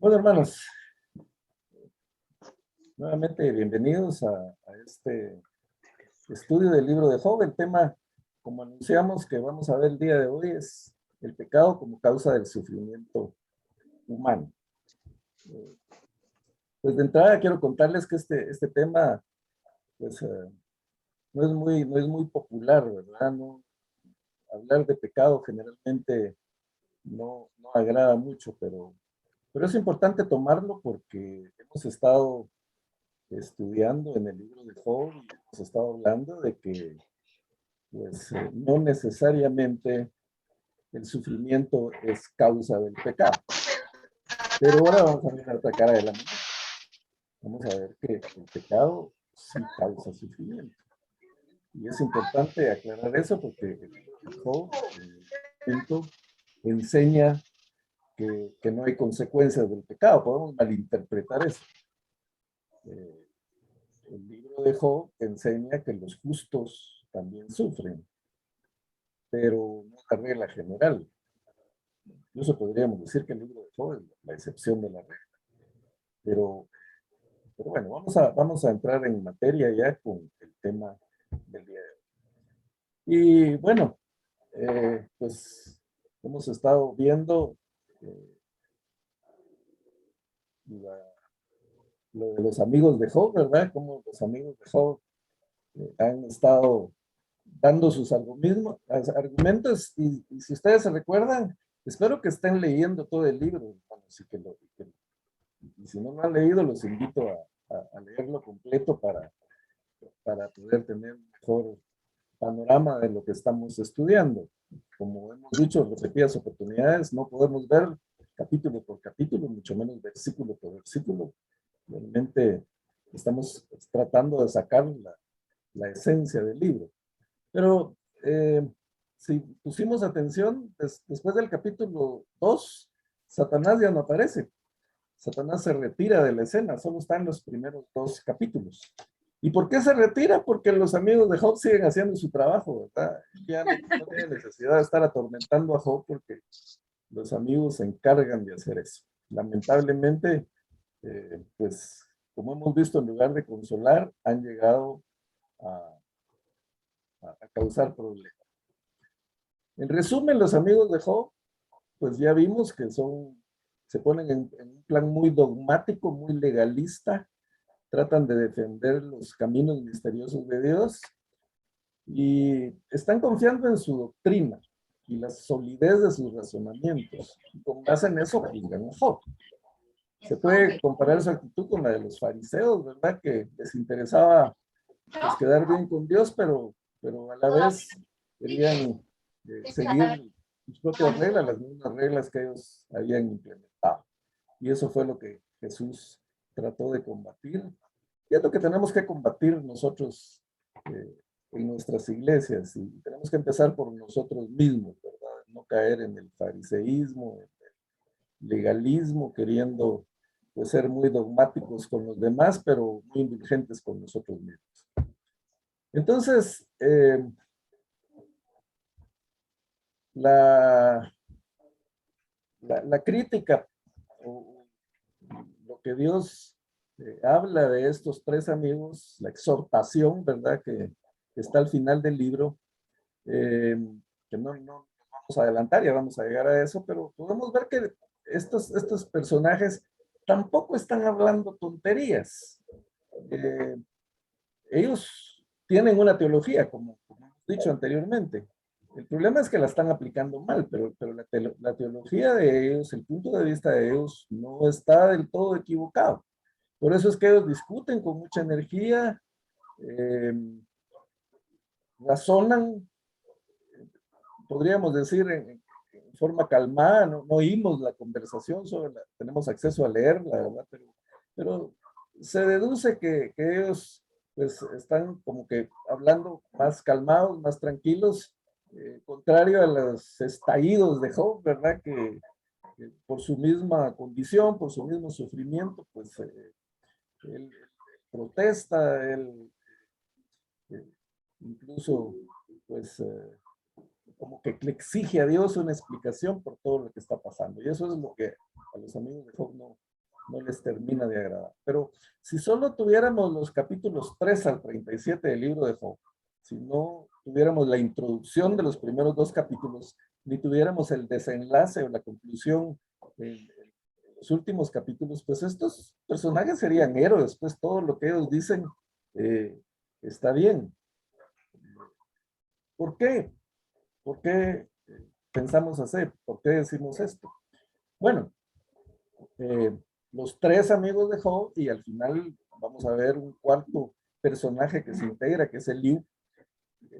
Bueno, hermanos, nuevamente bienvenidos a este estudio del libro de Job. El tema, como anunciamos que vamos a ver el día de hoy, es el pecado como causa del sufrimiento humano. Pues de entrada quiero contarles que este tema, pues, no es muy popular, ¿verdad? No, hablar de pecado generalmente no agrada mucho, pero es importante tomarlo porque hemos estado estudiando en el libro de Job y hemos estado hablando de que pues, no necesariamente el sufrimiento es causa del pecado. Pero ahora vamos a ver la otra cara de la moneda. Vamos a ver que el pecado sí causa sufrimiento. Y es importante aclarar eso porque el libro de Job enseña que no hay consecuencias del pecado. Podemos malinterpretar eso. El libro de Job enseña que los justos también sufren, pero no es la regla general. Incluso podríamos decir que el libro de Job es la excepción de la regla. Pero bueno, vamos a entrar en materia ya con el tema del día de hoy. Y bueno, pues hemos estado viendo lo de los amigos de Job, ¿verdad? Como los amigos de Job han estado dando sus argumentos y si ustedes se recuerdan, espero que estén leyendo todo el libro, y si no lo han leído, los invito a leerlo completo para poder tener un mejor panorama de lo que estamos estudiando. Como hemos dicho en repetidas oportunidades, no podemos ver capítulo por capítulo, mucho menos versículo por versículo. Realmente estamos tratando de sacar la esencia del libro. Pero si pusimos atención, después del capítulo 2, Satanás ya no aparece. Satanás se retira de la escena, solo está en los primeros 2 capítulos. ¿Y por qué se retira? Porque los amigos de Job siguen haciendo su trabajo, ¿verdad? Ya no tiene necesidad de estar atormentando a Job porque los amigos se encargan de hacer eso. Lamentablemente, pues, como hemos visto, en lugar de consolar, han llegado a, a causar problemas. En resumen, los amigos de Job, pues ya vimos que se ponen en un plan muy dogmático, muy legalista, tratan de defender los caminos misteriosos de Dios y están confiando en su doctrina y la solidez de sus razonamientos. Y con base en eso juzgan a Job. Se puede comparar su actitud con la de los fariseos, ¿verdad? Que les interesaba pues, quedar bien con Dios, pero a la vez querían seguir sus propias reglas, las mismas reglas que ellos habían implementado. Y eso fue lo que Jesús trató de combatir. Y es lo que tenemos que combatir nosotros en nuestras iglesias. Y tenemos que empezar por nosotros mismos, ¿verdad? No caer en el fariseísmo, en el legalismo, queriendo pues, ser muy dogmáticos con los demás, pero muy indulgentes con nosotros mismos. Entonces, la crítica, o lo que Dios habla de estos 3 amigos, la exhortación, ¿verdad? Que está al final del libro, que no vamos a adelantar, ya vamos a llegar a eso, pero podemos ver que estos personajes tampoco están hablando tonterías. Ellos tienen una teología, como hemos dicho anteriormente. El problema es que la están aplicando mal, pero la teología de ellos, el punto de vista de ellos, no está del todo equivocado. Por eso es que ellos discuten con mucha energía, eh, razonan, podríamos decir, en forma calmada, no oímos la conversación, tenemos acceso a leerla, ¿verdad? Pero se deduce que ellos pues están como que hablando más calmados, más tranquilos, contrario a los estallidos de Job, ¿verdad? Que por su misma condición, por su mismo sufrimiento, pues él protesta, él incluso pues como que le exige a Dios una explicación por todo lo que está pasando. Y eso es lo que a los amigos de Job no les termina de agradar. Pero si solo tuviéramos los capítulos 3 al 37 del libro de Job, si no tuviéramos la introducción de los primeros 2 capítulos, ni tuviéramos el desenlace o la conclusión en los últimos capítulos, pues estos personajes serían héroes, pues todo lo que ellos dicen está bien. ¿Por qué? ¿Por qué pensamos así? ¿Por qué decimos esto? Bueno, los 3 amigos de Job y al final vamos a ver un cuarto personaje que se integra, que es Eliú.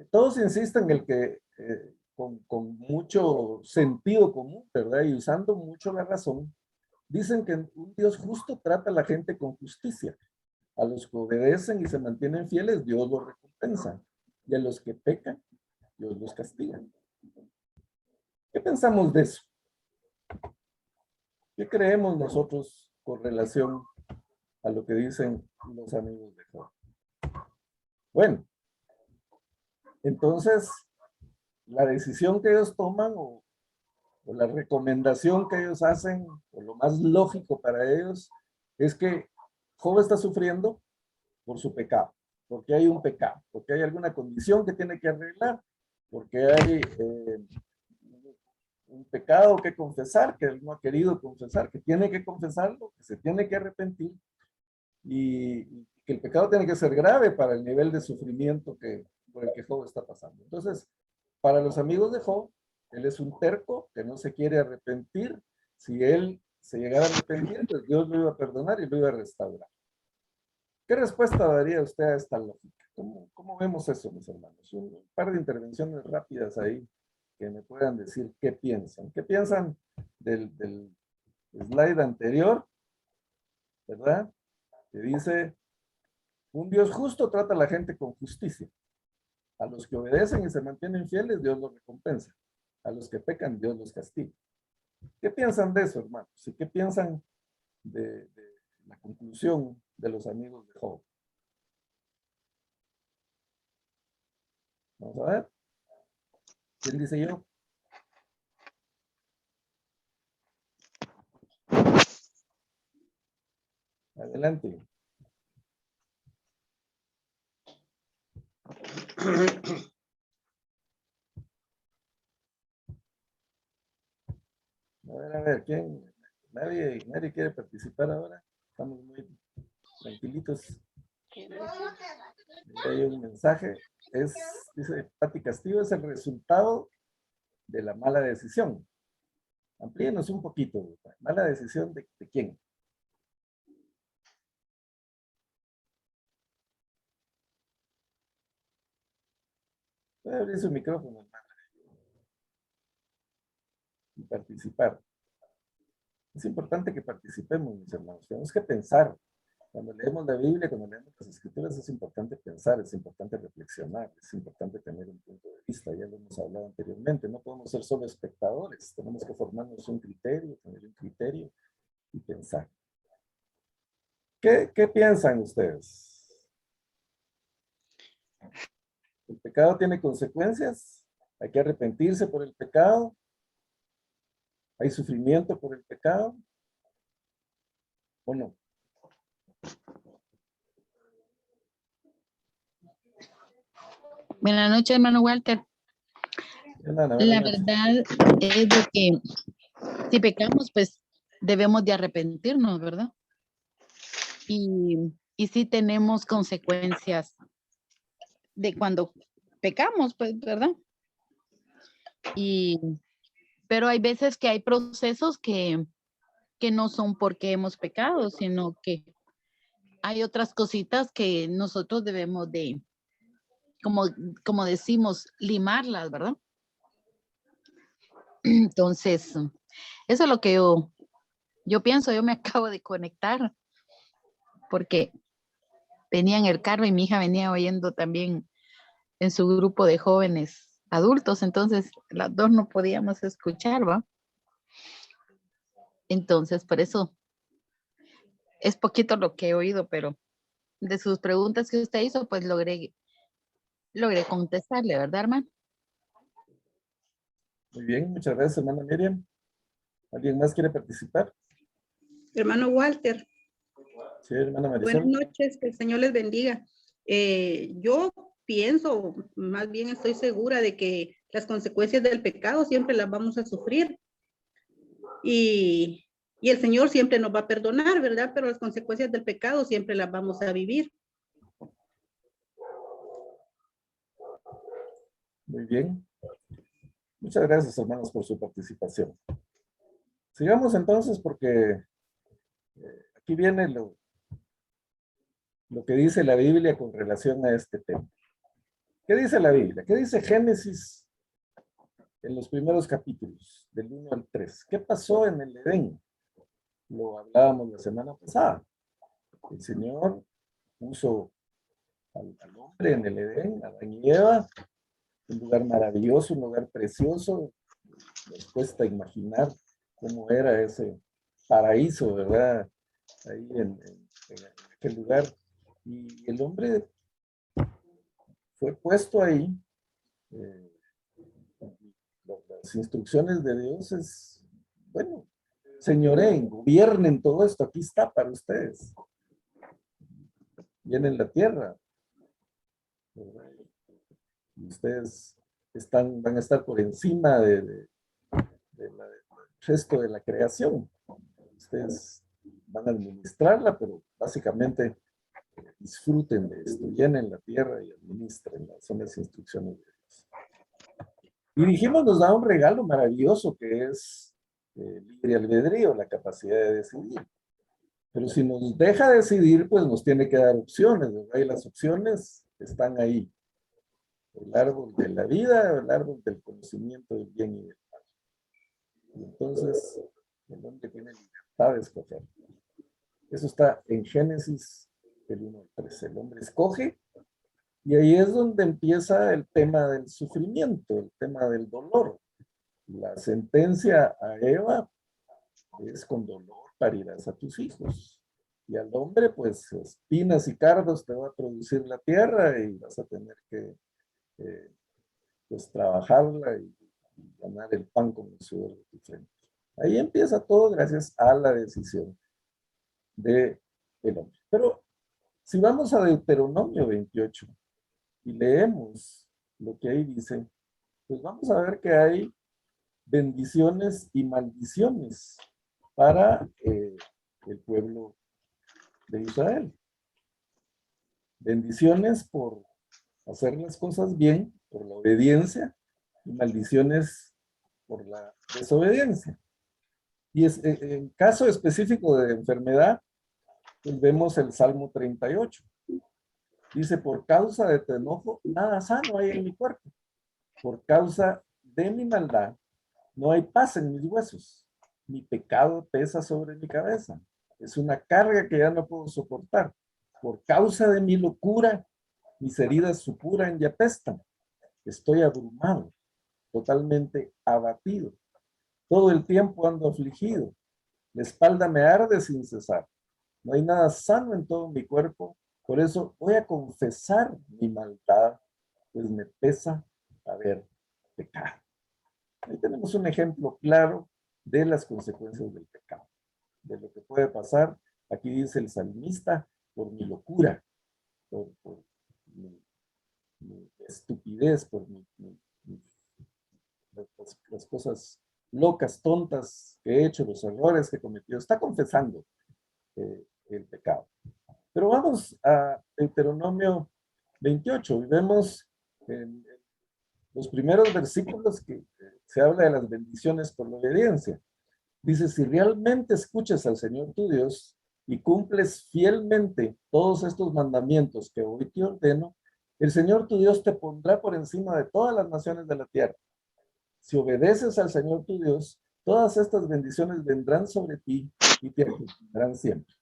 Todos insisten en el que con mucho sentido común, ¿verdad? Y usando mucho la razón, dicen que un Dios justo trata a la gente con justicia. A los que obedecen y se mantienen fieles, Dios los recompensa. Y a los que pecan, Dios los castiga. ¿Qué pensamos de eso? ¿Qué creemos nosotros con relación a lo que dicen los amigos de Job? Bueno, entonces, la decisión que ellos toman o la recomendación que ellos hacen, o lo más lógico para ellos, es que Job está sufriendo por su pecado, porque hay un pecado, porque hay alguna condición que tiene que arreglar, porque hay un pecado que confesar, que él no ha querido confesar, que tiene que confesarlo, que se tiene que arrepentir, y que el pecado tiene que ser grave para el nivel de sufrimiento por el que Job está pasando. Entonces, para los amigos de Job, él es un terco que no se quiere arrepentir. Si él se llegara a arrepentir, pues Dios lo iba a perdonar y lo iba a restaurar. ¿Qué respuesta daría usted a esta lógica? ¿Cómo vemos eso, mis hermanos? Un par de intervenciones rápidas ahí que me puedan decir qué piensan. ¿Qué piensan del slide anterior? ¿Verdad? Que dice, un Dios justo trata a la gente con justicia. A los que obedecen y se mantienen fieles, Dios los recompensa. A los que pecan, Dios los castiga. ¿Qué piensan de eso, hermanos? ¿Y qué piensan de la conclusión de los amigos de Job? Vamos a ver. ¿Quién dice yo? Adelante. A ver, ¿quién? Nadie quiere participar ahora. Estamos muy tranquilitos. Hay un mensaje. Dice Pati Castillo, es el resultado de la mala decisión. Amplíenos un poquito. ¿Mala decisión de quién? Puede abrir su micrófono, hermano, y participar. Es importante que participemos, mis hermanos. Tenemos que pensar. Cuando leemos la Biblia, cuando leemos las Escrituras, es importante pensar, es importante reflexionar, es importante tener un punto de vista. Ya lo hemos hablado anteriormente. No podemos ser solo espectadores. Tenemos que formarnos un criterio, tener un criterio y pensar. ¿Qué piensan ustedes? ¿El pecado tiene consecuencias? ¿Hay que arrepentirse por el pecado? ¿Hay sufrimiento por el pecado? ¿O no? Buenas noches, hermano Walter. Buenas La noches. verdad es de que si pecamos, pues debemos de arrepentirnos, ¿verdad? Y sí tenemos consecuencias de cuando pecamos, pues, ¿verdad? Pero hay veces que hay procesos que no son porque hemos pecado, sino que hay otras cositas que nosotros debemos de, como decimos, limarlas, ¿verdad? Entonces, eso es lo que yo pienso. Yo me acabo de conectar porque venía en el carro y mi hija venía oyendo también en su grupo de jóvenes adultos, entonces las dos no podíamos escuchar, ¿va? Entonces, por eso es poquito lo que he oído, pero de sus preguntas que usted hizo, pues logré contestarle, ¿verdad, hermano? Muy bien, muchas gracias, hermana Miriam. ¿Alguien más quiere participar? Hermano Walter, Sí, hermana buenas Marisol. noches, que el Señor les bendiga. Yo pienso, más bien estoy segura de que las consecuencias del pecado siempre las vamos a sufrir y el Señor siempre nos va a perdonar, ¿verdad? Pero las consecuencias del pecado siempre las vamos a vivir. Muy bien. Muchas gracias, hermanos, por su participación. Sigamos entonces porque aquí viene lo que dice la Biblia con relación a este tema. ¿Qué dice la Biblia? ¿Qué dice Génesis en los primeros capítulos, del 1 al 3? ¿Qué pasó en el Edén? Lo hablábamos la semana pasada. El Señor puso al hombre en el Edén, a Adán y Eva, un lugar maravilloso, un lugar precioso. Nos cuesta imaginar cómo era ese paraíso, ¿verdad? Ahí en aquel lugar. Y el hombre fue puesto ahí. eh, las instrucciones de Dios es, bueno, señoreen, gobiernen todo esto, aquí está para ustedes. Viene en la tierra. ¿Verdad? Y ustedes van a estar por encima del resto de la creación. Ustedes van a administrarla, pero básicamente disfruten de esto, llenen la tierra y administren, son las instrucciones de Dios. Y dijimos, nos da un regalo maravilloso que es libre albedrío, la capacidad de decidir. Pero si nos deja decidir, pues nos tiene que dar opciones, ¿verdad? Y las opciones están ahí. El árbol de la vida, el árbol del conocimiento del bien y del mal. Y entonces, el hombre tiene libertad de escoger. Eso está en Génesis del 1 al 3. El hombre escoge, y ahí es donde empieza el tema del sufrimiento, el tema del dolor. La sentencia a Eva es: con dolor parirás a tus hijos. Y al hombre, pues, espinas y cardos te va a producir la tierra y vas a tener que pues trabajarla y ganar el pan con el sudor de tu frente. Ahí empieza todo gracias a la decisión del hombre. Pero si vamos a Deuteronomio 28 y leemos lo que ahí dice, pues vamos a ver que hay bendiciones y maldiciones para el pueblo de Israel. Bendiciones por hacer las cosas bien, por la obediencia, y maldiciones por la desobediencia. Y en caso específico de enfermedad, pues vemos el Salmo 38. Dice: por causa de tu enojo, nada sano hay en mi cuerpo. Por causa de mi maldad, no hay paz en mis huesos. Mi pecado pesa sobre mi cabeza. Es una carga que ya no puedo soportar. Por causa de mi locura, mis heridas supuran y apestan. Estoy abrumado, totalmente abatido. Todo el tiempo ando afligido. La espalda me arde sin cesar. No hay nada sano en todo mi cuerpo. Por eso voy a confesar mi maldad, pues me pesa haber pecado. Ahí tenemos un ejemplo claro de las consecuencias del pecado, de lo que puede pasar. Aquí dice el salmista: por mi locura, por mi estupidez, por las cosas locas, tontas que he hecho, los errores que he cometido. Está confesando el pecado. Pero vamos a Deuteronomio 28 y vemos en los primeros versículos que se habla de las bendiciones por la obediencia. Dice: si realmente escuchas al Señor tu Dios y cumples fielmente todos estos mandamientos que hoy te ordeno, el Señor tu Dios te pondrá por encima de todas las naciones de la tierra. Si obedeces al Señor tu Dios, todas estas bendiciones vendrán sobre ti y te acompañarán siempre.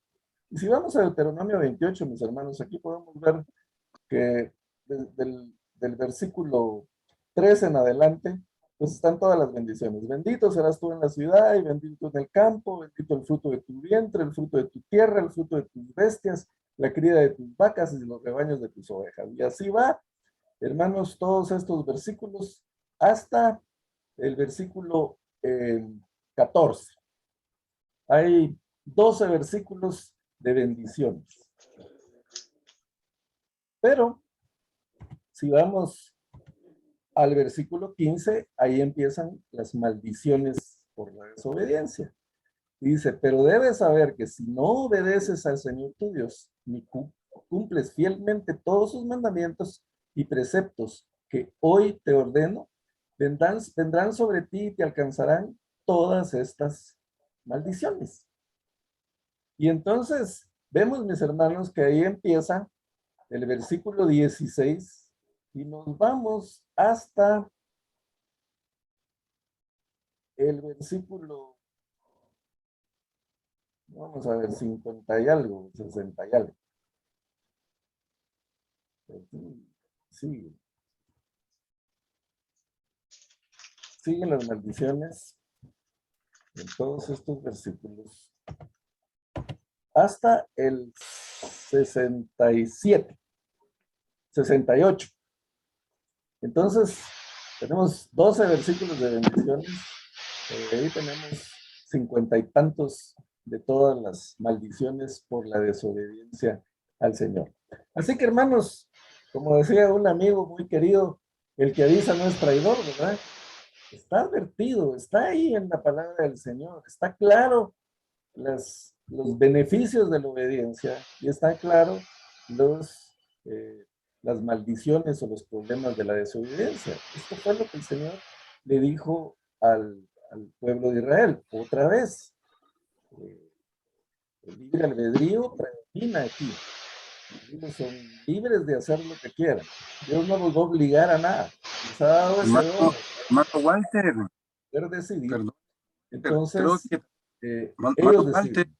Y si vamos a Deuteronomio 28, mis hermanos, aquí podemos ver que del versículo 3 en adelante, pues están todas las bendiciones. Bendito serás tú en la ciudad y bendito en el campo, bendito el fruto de tu vientre, el fruto de tu tierra, el fruto de tus bestias, la cría de tus vacas y los rebaños de tus ovejas. Y así va, hermanos, todos estos versículos hasta el versículo 14. Hay 12 versículos de bendiciones. Pero, si vamos al versículo 15, ahí empiezan las maldiciones por la desobediencia. Dice, pero debes saber que si no obedeces al Señor tu Dios, ni cumples fielmente todos sus mandamientos y preceptos que hoy te ordeno, vendrán sobre ti y te alcanzarán todas estas maldiciones. Y entonces, vemos, mis hermanos, que ahí empieza el versículo 16 y nos vamos hasta el versículo, vamos a ver, 50 y algo, 60 y algo. Sí. Siguen las maldiciones en todos estos versículos hasta el 67, 68. Entonces, tenemos 12 versículos de bendiciones. Ahí tenemos 50 y tantos de todas las maldiciones por la desobediencia al Señor. Así que, hermanos, como decía un amigo muy querido, el que avisa no es traidor, ¿verdad? Está advertido, está ahí en la palabra del Señor, está claro los beneficios de la obediencia y está claro las maldiciones o los problemas de la desobediencia. Esto fue lo que el Señor le dijo al pueblo de Israel. Otra vez, el libre albedrío predomina aquí. Ellos son libres de hacer lo que quieran. Dios no los va a obligar a nada. Les ha dado ese don. Hermano Walter, Poder decidir. perdón, Entonces, creo que ellos deciden.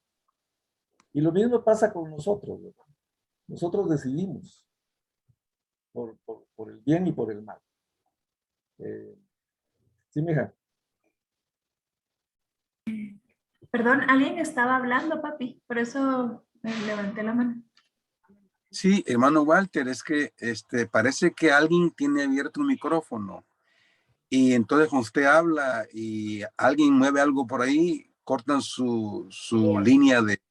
Y lo mismo pasa con nosotros, ¿verdad? Nosotros decidimos por el bien y por el mal. Sí, mija. Perdón, alguien estaba hablando, papi, por eso levanté la mano. Sí, hermano Walter, es que parece que alguien tiene abierto un micrófono y entonces cuando usted habla y alguien mueve algo por ahí, cortan su línea de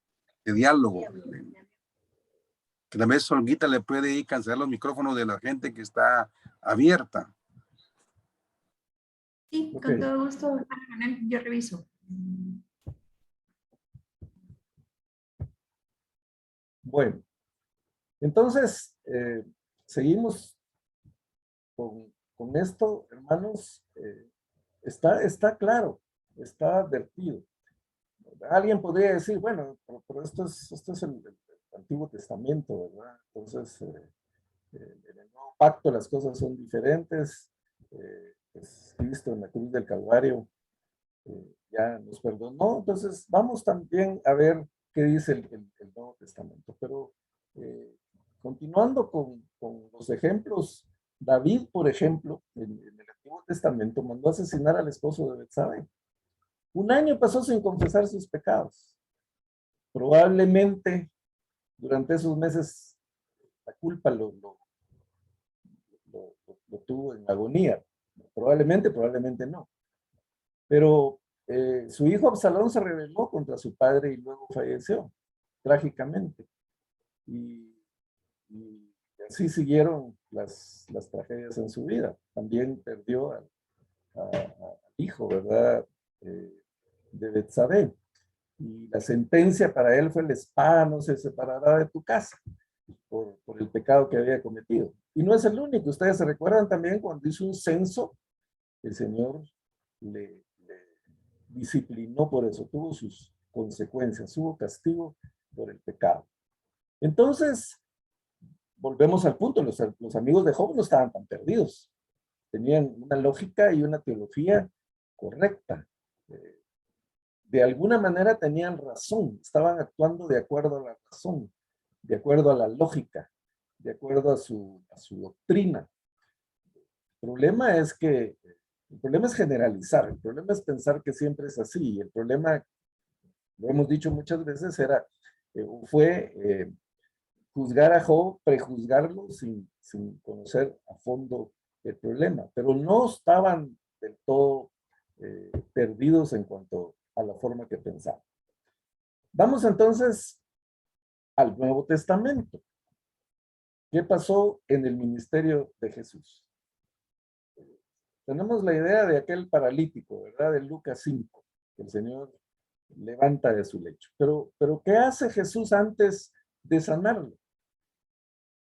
diálogo. Que tal vez Olguita le puede ir cancelar los micrófonos de la gente que está abierta. Sí, Ok. con todo gusto, yo reviso. Bueno, entonces, seguimos con esto, hermanos. Está claro, está advertido. Alguien podría decir, bueno, pero esto es el Antiguo Testamento, ¿verdad? Entonces, en el Nuevo Pacto las cosas son diferentes. Pues Cristo en la cruz del Calvario ya nos perdonó. Entonces, vamos también a ver qué dice el Nuevo Testamento. Pero continuando con los ejemplos, David, por ejemplo, en el Antiguo Testamento, mandó asesinar al esposo de Betsabé. 1 año pasó sin confesar sus pecados. Probablemente durante esos meses la culpa lo tuvo en agonía. Probablemente no. Pero su hijo Absalón se rebeló contra su padre y luego falleció, trágicamente. Y así siguieron las tragedias en su vida. También perdió al hijo, ¿verdad? De Betsabé. Y la sentencia para él fue: la espada no se separará de tu casa por el pecado que había cometido. Y no es el único. Ustedes se recuerdan también cuando hizo un censo, el Señor le disciplinó por eso, tuvo sus consecuencias, hubo castigo por el pecado. Entonces, volvemos al punto, los amigos de Job no estaban tan perdidos, tenían una lógica y una teología correcta. De alguna manera tenían razón, estaban actuando de acuerdo a la razón, de acuerdo a la lógica, de acuerdo a su doctrina. El problema es generalizar, el problema es pensar que siempre es así, y el problema, lo hemos dicho muchas veces, fue juzgar a Job, prejuzgarlo sin conocer a fondo el problema, pero no estaban del todo perdidos en cuanto a la forma que pensaban. Vamos entonces al Nuevo Testamento. ¿Qué pasó en el ministerio de Jesús? Tenemos la idea de aquel paralítico, ¿verdad? De Lucas 5, que el Señor levanta de su lecho. Pero ¿qué hace Jesús antes de sanarlo?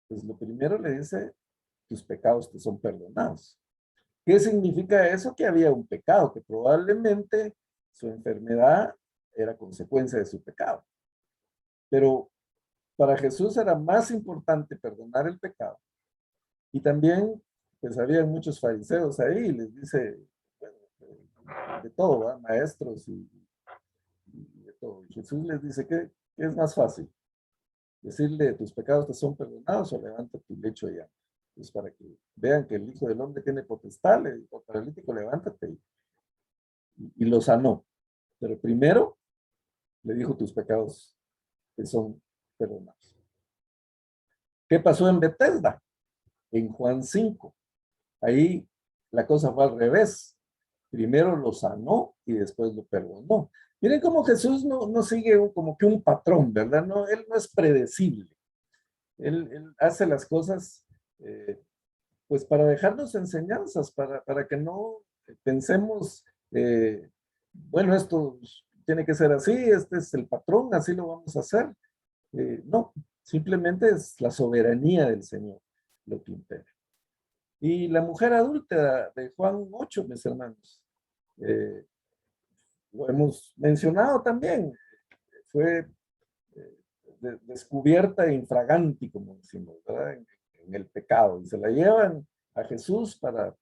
Pues lo primero le dice, tus pecados te son perdonados. ¿Qué significa eso? Que había un pecado, que probablemente su enfermedad era consecuencia de su pecado. Pero para Jesús era más importante perdonar el pecado. Y también, pues había muchos fariseos ahí, les dice, bueno, de todo, ¿va? Maestros y de todo. Y Jesús les dice, ¿qué es más fácil? Decirle, tus pecados te son perdonados o levanta tu lecho ya. Pues para que vean que el Hijo del Hombre tiene potestad, le dijo, paralítico, levántate. Y lo sanó. Pero primero le dijo, tus pecados te son perdonados. ¿Qué pasó en Betesda? En Juan 5. Ahí la cosa fue al revés. Primero lo sanó y después lo perdonó. Miren cómo Jesús no sigue como que un patrón, ¿verdad? No, él no es predecible. Él hace las cosas pues para dejarnos enseñanzas, para que no pensemos, bueno, esto tiene que ser así, este es el patrón, así lo vamos a hacer. No, simplemente es la soberanía del Señor lo que impera. Y la mujer adulta de Juan 8, mis hermanos, lo hemos mencionado también, fue descubierta infraganti, como decimos, ¿verdad? En el pecado, y se la llevan a Jesús para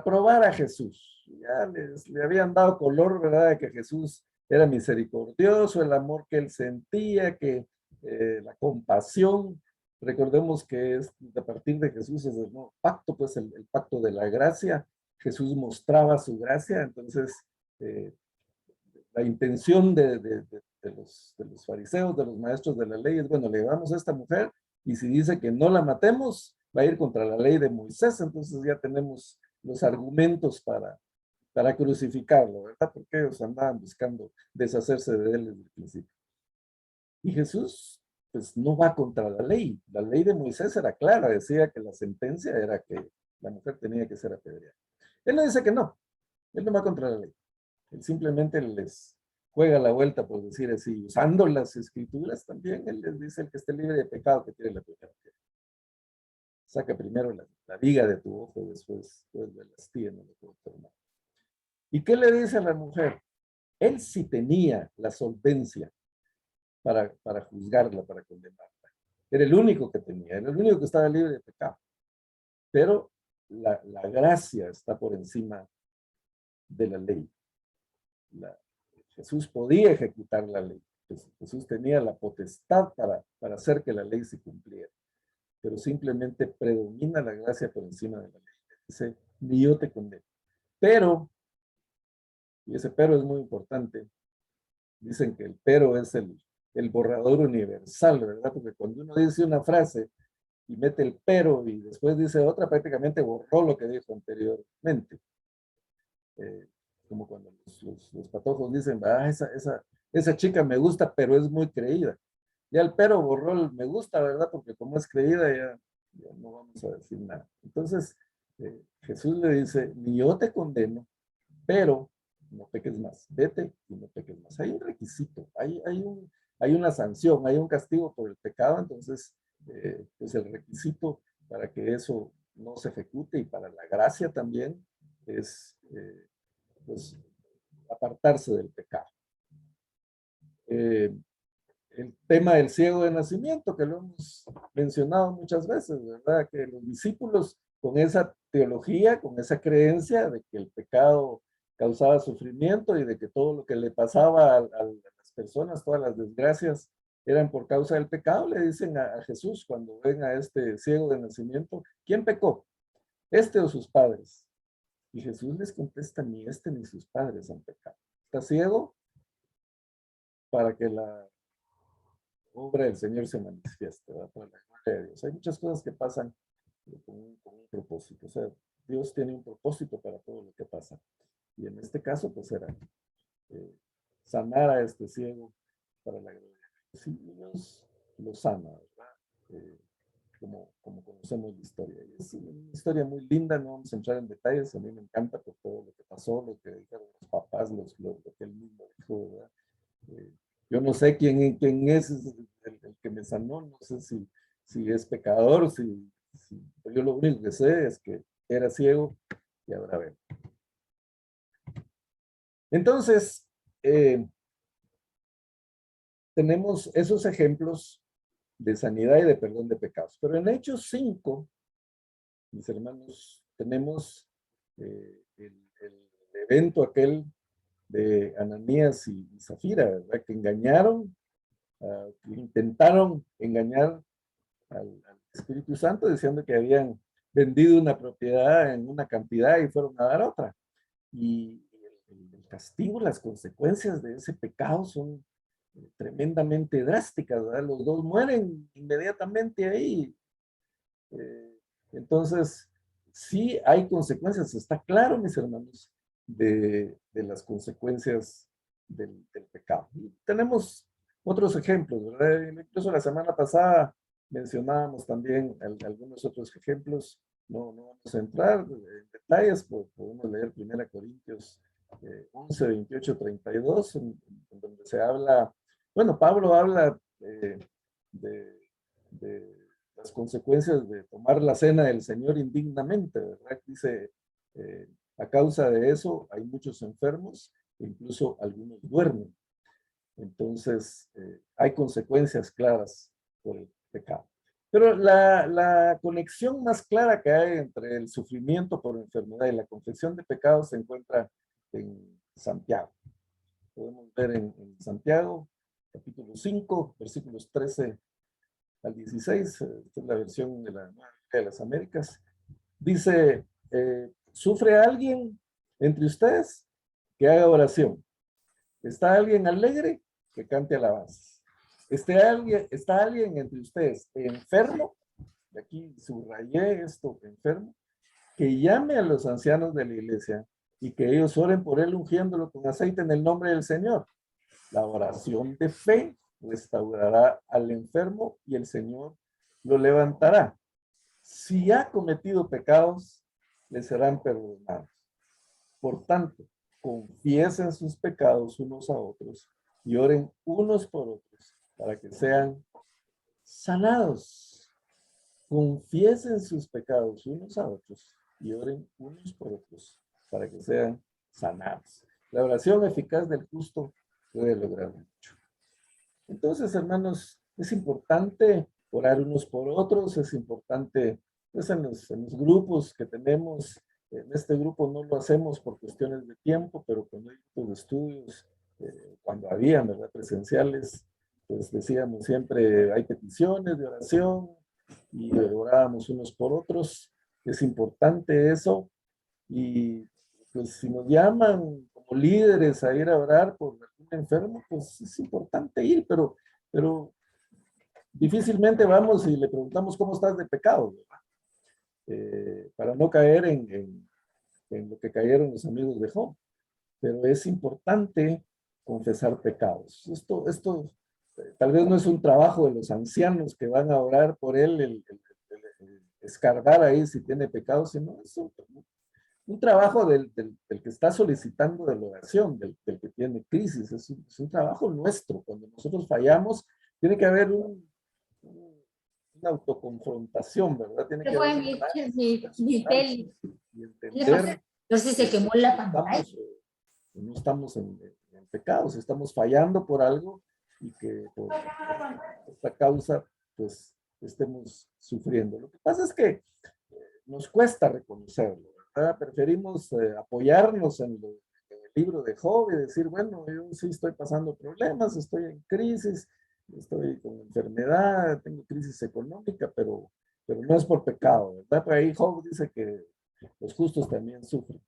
probar a Jesús. Ya le habían dado color, ¿verdad? De que Jesús era misericordioso, el amor que él sentía, que la compasión. Recordemos que es a partir de Jesús es el nuevo pacto, pues el pacto de la gracia. Jesús mostraba su gracia, entonces la intención de los fariseos, de los maestros de la ley es, bueno, le llevamos a esta mujer y si dice que no la matemos, va a ir contra la ley de Moisés, entonces ya tenemos los argumentos para crucificarlo, ¿verdad? Porque ellos andaban buscando deshacerse de él desde el principio. Y Jesús, pues no va contra la ley. La ley de Moisés era clara, decía que la sentencia era que la mujer tenía que ser apedreada. Él no dice que no, él no va contra la ley. Él simplemente les juega la vuelta, por decir así, usando las escrituras también, él les dice, el que esté libre de pecado, que tire la primera piedra. Saca primero la viga de tu ojo, después de la astilla en el ojo de tu hermano. ¿Y qué le dice a la mujer? Él sí tenía la solvencia para juzgarla, para condenarla. Era el único que tenía, era el único que estaba libre de pecado. Pero la gracia está por encima de la ley. Jesús podía ejecutar la ley. Jesús tenía la potestad para hacer que la ley se cumpliera. Pero simplemente predomina la gracia por encima de la ley. Dice, ni yo te condeno. Pero, y ese pero es muy importante, dicen que el pero es el borrador universal, ¿verdad? Porque cuando uno dice una frase y mete el pero y después dice otra, prácticamente borró lo que dijo anteriormente. Como cuando los patojos dicen, esa chica me gusta, pero es muy creída. Ya el pero borró el me gusta, ¿verdad? Porque como es creída, ya no vamos a decir nada. Entonces, Jesús le dice, ni yo te condeno, pero no peques más. Vete y no peques más. Hay un requisito, hay una sanción, hay un castigo por el pecado, entonces, pues el requisito para que eso no se ejecute y para la gracia también es, pues, apartarse del pecado. El tema del ciego de nacimiento, que lo hemos mencionado muchas veces, ¿verdad? Que los discípulos con esa teología, con esa creencia de que el pecado causaba sufrimiento y de que todo lo que le pasaba a las personas, todas las desgracias, eran por causa del pecado, le dicen a Jesús cuando ven a este ciego de nacimiento, ¿quién pecó? ¿Este o sus padres? Y Jesús les contesta, ni este ni sus padres han pecado. Está ciego para que la obra del Señor se manifieste, ¿verdad? Para la gloria de Dios. Hay muchas cosas que pasan con un propósito. O sea, Dios tiene un propósito para todo lo que pasa. Y en este caso, pues era sanar a este ciego para la gloria. Sí, Dios lo sana, ¿verdad? Como conocemos la historia. Y es una historia muy linda, no vamos a entrar en detalles, a mí me encanta por todo lo que pasó, lo que dijeron los papás, lo que él mismo dijo, ¿verdad? Yo no sé quién es el que me sanó, no sé si es pecador, pero yo lo único que sé es que era ciego y ahora ve. Entonces, tenemos esos ejemplos de sanidad y de perdón de pecados. Pero en Hechos 5, mis hermanos, tenemos el evento aquel de Ananías y Zafira, ¿verdad? Que engañaron, que intentaron engañar al Espíritu Santo diciendo que habían vendido una propiedad en una cantidad y fueron a dar otra. Y el castigo, las consecuencias de ese pecado son tremendamente drásticas, ¿verdad? Los dos mueren inmediatamente ahí. Entonces, sí hay consecuencias, está claro, mis hermanos, de las consecuencias del pecado. Y tenemos otros ejemplos, ¿verdad? Incluso la semana pasada mencionábamos también algunos otros ejemplos. No vamos a entrar en detalles, podemos leer 1 Corintios 11, 28, 32, en donde se habla, bueno, Pablo habla de las consecuencias de tomar la cena del Señor indignamente, ¿verdad? Dice, a causa de eso hay muchos enfermos, incluso algunos duermen. Entonces, hay consecuencias claras por el pecado. Pero la conexión más clara que hay entre el sufrimiento por enfermedad y la confesión de pecados se encuentra en Santiago. Podemos ver en Santiago, capítulo 5, versículos 13 al 16, esta es la versión de la Nueva Biblia de las Américas, dice, ¿sufre alguien entre ustedes? Que haga oración. ¿Está alguien alegre? Que cante alabanzas. ¿Está alguien entre ustedes enfermo? De aquí subrayé esto, enfermo. Que llame a los ancianos de la iglesia y que ellos oren por él ungiéndolo con aceite en el nombre del Señor. La oración de fe restaurará al enfermo y el Señor lo levantará. Si ha cometido pecados, le serán perdonados. Por tanto, confiesen sus pecados unos a otros y oren unos por otros para que sean sanados. Confiesen sus pecados unos a otros y oren unos por otros para que sean sanados. La oración eficaz del justo puede lograr mucho. Entonces, hermanos, es importante orar unos por otros, es importante, pues en los grupos que tenemos, en este grupo no lo hacemos por cuestiones de tiempo, pero cuando hay grupos de estudios, cuando había, ¿verdad?, presenciales, pues decíamos siempre, hay peticiones de oración y orábamos unos por otros, es importante eso, y pues si nos llaman como líderes a ir a orar por algún enfermo, pues es importante ir, pero difícilmente vamos y le preguntamos cómo estás de pecado, ¿verdad? Para no caer en lo que cayeron los amigos de Job. Pero es importante confesar pecados. Esto tal vez no es un trabajo de los ancianos que van a orar por él, el escarbar ahí si tiene pecados, sino es un trabajo del que está solicitando de la oración, del que tiene crisis, es un trabajo nuestro. Cuando nosotros fallamos, tiene que haber una autoconfrontación, ¿verdad? Tiene que haber y entender no sé si se quemó la pantalla. No estamos en pecados, estamos fallando por algo y que por esta causa, pues, estemos sufriendo. Lo que pasa es que nos cuesta reconocerlo, ¿verdad? Preferimos apoyarnos en el libro de Job y decir, bueno, yo sí estoy pasando problemas, estoy en crisis, estoy con enfermedad, tengo crisis económica, pero no es por pecado, ¿verdad? Por ahí Job dice que los justos también sufren.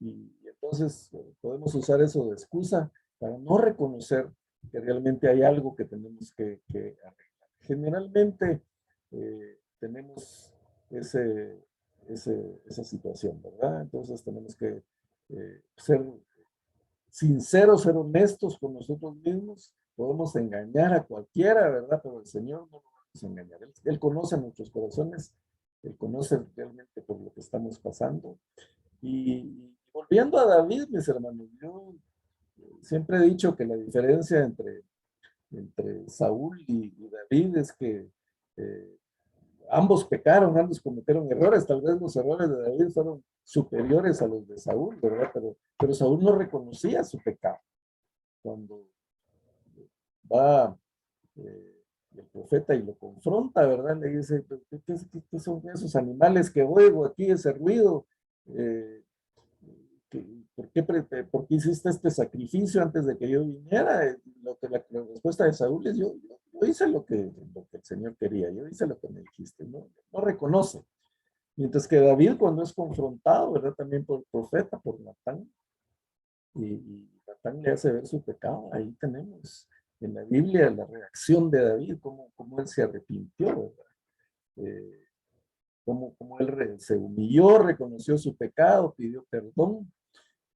Y entonces podemos usar eso de excusa para no reconocer que realmente hay algo que tenemos que arreglar. Generalmente tenemos esa situación, ¿verdad? Entonces tenemos que ser sinceros, ser honestos con nosotros mismos podemos engañar a cualquiera, ¿verdad? Pero el Señor no lo vamos a engañar. Él conoce nuestros corazones, Él conoce realmente por lo que estamos pasando. Y volviendo a David, mis hermanos, yo siempre he dicho que la diferencia entre Saúl y David es que ambos pecaron, ambos cometieron errores. Tal vez los errores de David fueron superiores a los de Saúl, ¿verdad? Pero Saúl no reconocía su pecado. Cuando va el profeta y lo confronta, ¿verdad? Le dice, ¿qué son esos animales que oigo aquí, ese ruido? ¿Por qué hiciste este sacrificio antes de que yo viniera? La respuesta de Saúl es, yo hice lo que el Señor quería, yo hice lo que me dijiste, no reconoce. Mientras que David, cuando es confrontado, ¿verdad? También por el profeta, por Natán, y Natán le hace ver su pecado. Ahí tenemos en la Biblia la reacción de David, cómo él se arrepintió, ¿verdad? Cómo él se humilló, reconoció su pecado, pidió perdón.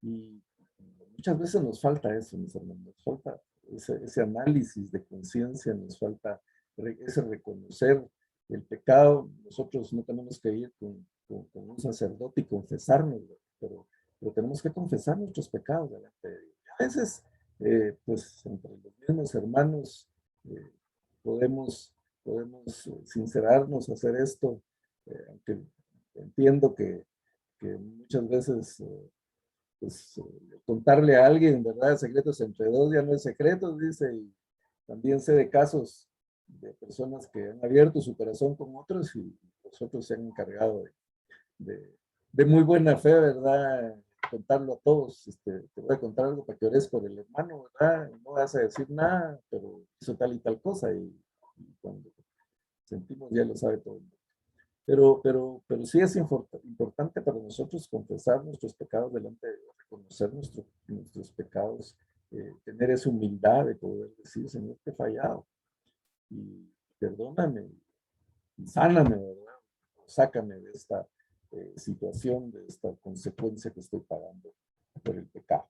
Y muchas veces nos falta eso, mis hermanos, nos falta ese análisis de conciencia, nos falta ese reconocer el pecado. Nosotros no tenemos que ir con un sacerdote y confesarnos, pero tenemos que confesar nuestros pecados delante de Dios. A veces, pues, entre los mismos hermanos, podemos sincerarnos, hacer esto, aunque entiendo que muchas veces pues, contarle a alguien, ¿verdad? Secretos entre dos ya no es secretos, dice, y también sé de casos de personas que han abierto su corazón con otros y los otros se han encargado de muy buena fe, ¿verdad? Contarlo a todos. Te voy a contar algo para que ores por el hermano, ¿verdad? No vas a decir nada, pero hizo tal y tal cosa y cuando sentimos ya lo sabe todo el mundo. Pero sí es importante para nosotros confesar nuestros pecados delante de Dios, reconocer nuestros pecados, tener esa humildad de poder decir, Señor, te he fallado y perdóname y sáname, ¿verdad? Sácame de esta situación, de esta consecuencia que estoy pagando por el pecado.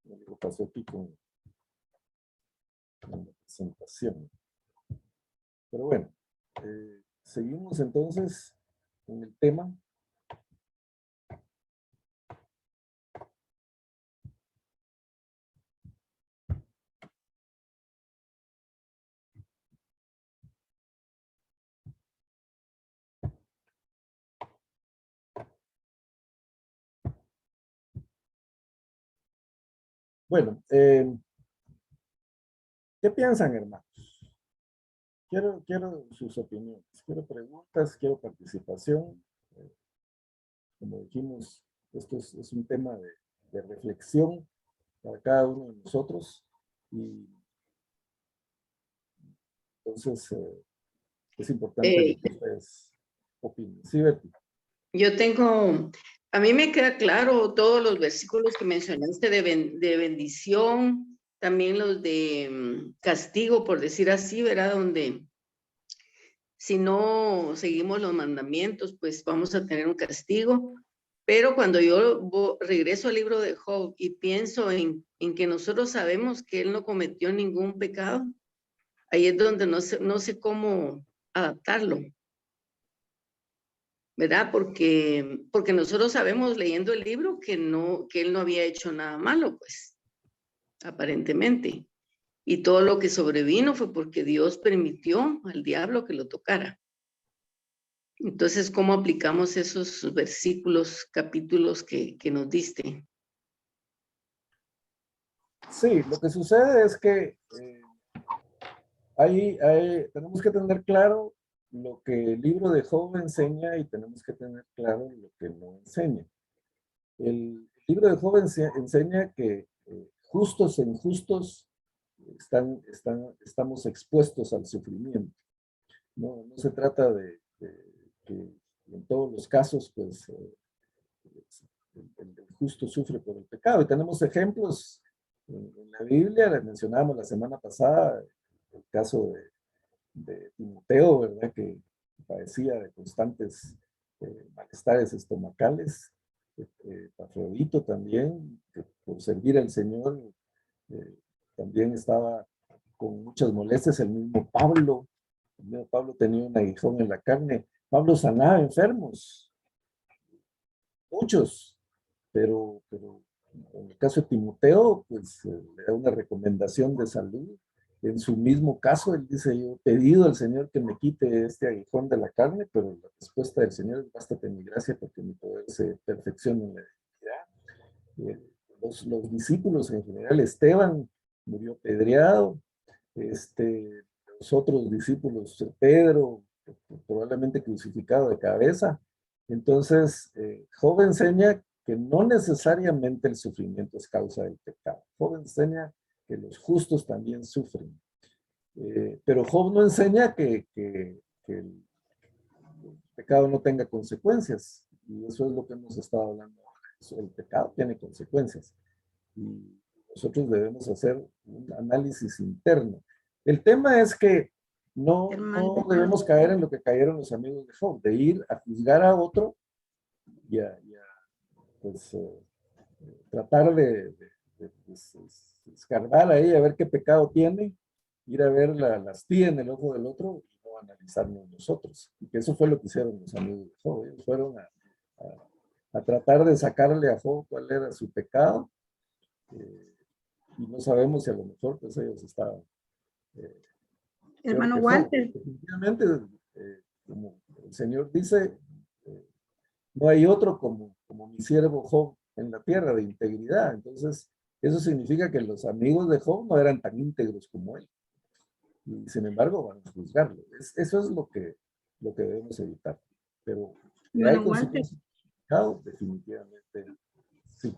Algo pasó aquí con la presentación. Pero bueno, seguimos entonces con el tema. Bueno, ¿qué piensan, hermanos? Quiero sus opiniones, quiero preguntas, quiero participación. Como dijimos, esto es un tema de reflexión para cada uno de nosotros y entonces es importante que ustedes opinen. Sí, Betty. Yo tengo, a mí me queda claro todos los versículos que mencionaste de bendición, también los de castigo, por decir así, ¿verdad? Donde si no seguimos los mandamientos, pues vamos a tener un castigo. Pero cuando yo regreso al libro de Job y pienso en que nosotros sabemos que él no cometió ningún pecado, ahí es donde no sé cómo adaptarlo, ¿verdad? Porque nosotros sabemos leyendo el libro que él no había hecho nada malo, pues, aparentemente. Y todo lo que sobrevino fue porque Dios permitió al diablo que lo tocara. Entonces, ¿cómo aplicamos esos versículos, capítulos que nos diste? Sí, lo que sucede es que tenemos que tener claro lo que el libro de Job enseña y tenemos que tener claro lo que no enseña. El libro de Job enseña que justos e injustos estamos expuestos al sufrimiento. No se trata de que en todos los casos, pues, el justo sufre por el pecado. Y tenemos ejemplos en la Biblia, les mencionábamos la semana pasada, el caso de Timoteo, ¿verdad? Que padecía de constantes malestares estomacales. Afrodito también, que por servir al Señor, también estaba con muchas molestias. El mismo Pablo tenía un aguijón en la carne. Pablo sanaba enfermos, muchos, pero en el caso de Timoteo, pues le da una recomendación de salud. En su mismo caso, él dice: yo he pedido al Señor que me quite este aguijón de la carne, pero la respuesta del Señor es: bástate mi gracia, porque mi poder se perfecciona en la debilidad. Los discípulos en general, Esteban murió apedreado, los otros discípulos, Pedro, probablemente crucificado de cabeza. Entonces, Job enseña que no necesariamente el sufrimiento es causa del pecado. Job enseña que los justos también sufren. Pero Job no enseña que el pecado no tenga consecuencias. Y eso es lo que hemos estado hablando ahora. El pecado tiene consecuencias. Y nosotros debemos hacer un análisis interno. El tema es que no debemos caer en lo que cayeron los amigos de Job, de ir a juzgar a otro y a pues, tratar de escarbar ahí a ver qué pecado tiene, ir a ver la astilla en el ojo del otro y no analizarnos nosotros. Y que eso fue lo que hicieron los amigos de Job. Ellos fueron a tratar de sacarle a Job cuál era su pecado. Y no sabemos si a lo mejor pues ellos estaban Hermano Walter. Definitivamente, como el Señor dice, no hay otro como mi siervo Job en la tierra, de integridad. Entonces, eso significa que los amigos de Job no eran tan íntegros como él. Y sin embargo, van a juzgarlo. Eso es lo que debemos evitar. Pero que hay consecuencias, definitivamente sí.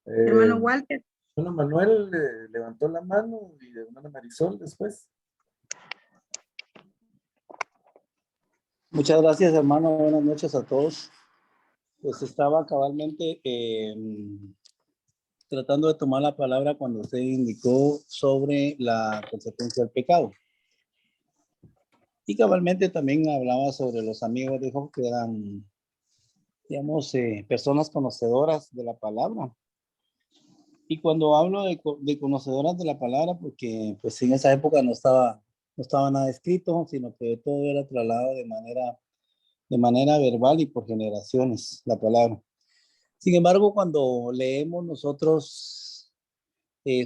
Hermano Walter. Bueno, Manuel levantó la mano y hermana Marisol después. Muchas gracias, hermano. Buenas noches a todos. Pues estaba cabalmente tratando de tomar la palabra cuando usted indicó sobre la consecuencia del pecado. Y cabalmente también hablaba sobre los amigos de Job, que eran, digamos, personas conocedoras de la palabra. Y cuando hablo de conocedoras de la palabra, porque pues en esa época no estaba nada escrito, sino que todo era trasladado de manera verbal y por generaciones, la palabra. Sin embargo, cuando leemos nosotros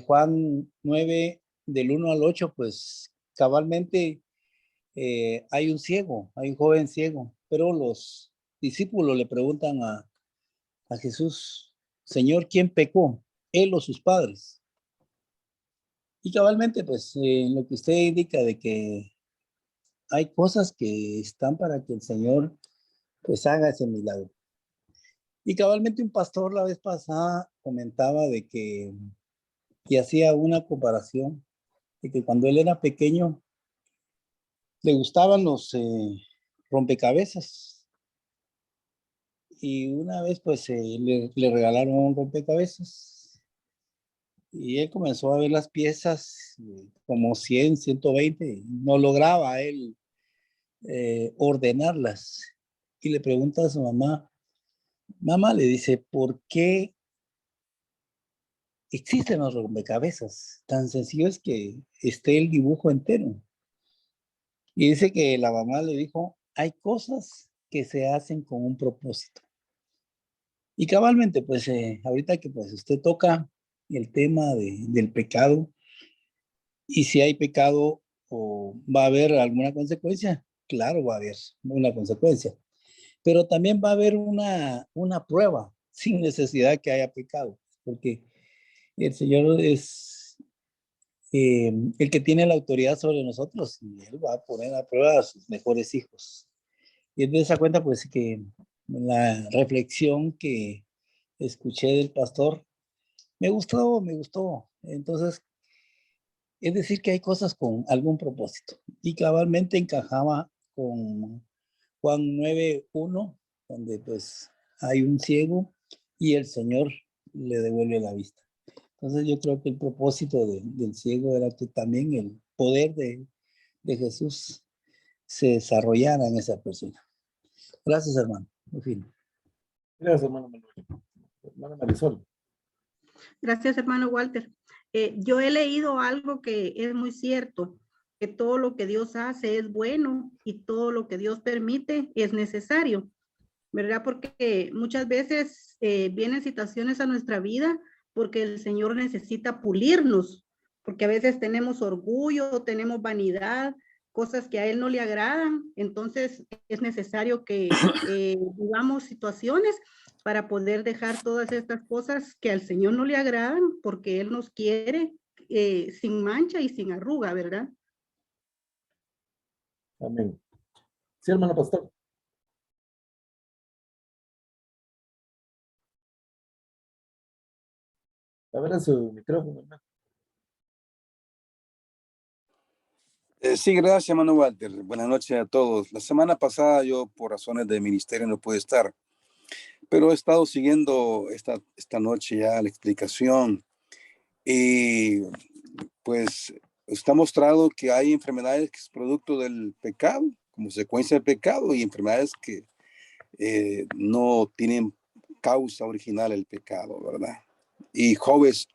Juan 9, del 1 al 8, pues cabalmente hay un ciego, hay un joven ciego, pero los discípulos le preguntan a Jesús: Señor, ¿quién pecó, él o sus padres? Y cabalmente, pues lo que usted indica de que hay cosas que están para que el Señor pues haga ese milagro. Y cabalmente un pastor la vez pasada comentaba de que hacía una comparación de que cuando él era pequeño le gustaban los rompecabezas. Y una vez pues le regalaron un rompecabezas y él comenzó a ver las piezas como 100, 120, y no lograba él ordenarlas. Y le pregunta a su mamá, le dice: ¿por qué existen los rompecabezas? Tan sencillo es que esté el dibujo entero. Y dice que la mamá le dijo: hay cosas que se hacen con un propósito. Y cabalmente, pues ahorita que pues usted toca el tema del pecado, y si hay pecado o va a haber alguna consecuencia, claro, va a haber una consecuencia. Pero también va a haber una prueba sin necesidad que haya pecado, porque el Señor es el que tiene la autoridad sobre nosotros y Él va a poner a prueba a sus mejores hijos. Y es de esa cuenta, pues, que la reflexión que escuché del pastor me gustó. Entonces, es decir, que hay cosas con algún propósito. Y cabalmente encajaba con Juan 9:1, donde pues hay un ciego y el Señor le devuelve la vista. Entonces yo creo que el propósito del ciego era que también el poder de Jesús se desarrollara en esa persona. Gracias, hermano. En fin. Gracias, hermano Manuel. Hermana Marisol. Gracias, hermano Walter. Yo he leído algo que es muy cierto, que todo lo que Dios hace es bueno y todo lo que Dios permite es necesario, ¿verdad? Porque muchas veces vienen situaciones a nuestra vida porque el Señor necesita pulirnos, porque a veces tenemos orgullo, tenemos vanidad, cosas que a Él no le agradan, entonces es necesario que vivamos situaciones para poder dejar todas estas cosas que al Señor no le agradan, porque Él nos quiere sin mancha y sin arruga, ¿verdad? Amén. Sí, hermano pastor. A ver su micrófono, hermano. Sí, gracias, hermano Walter. Buenas noches a todos. La semana pasada yo, por razones de ministerio, no pude estar, pero he estado siguiendo esta noche ya la explicación y pues está mostrado que hay enfermedades que es producto del pecado, como consecuencia del pecado, y enfermedades que no tienen causa original el pecado, ¿verdad? Y Job es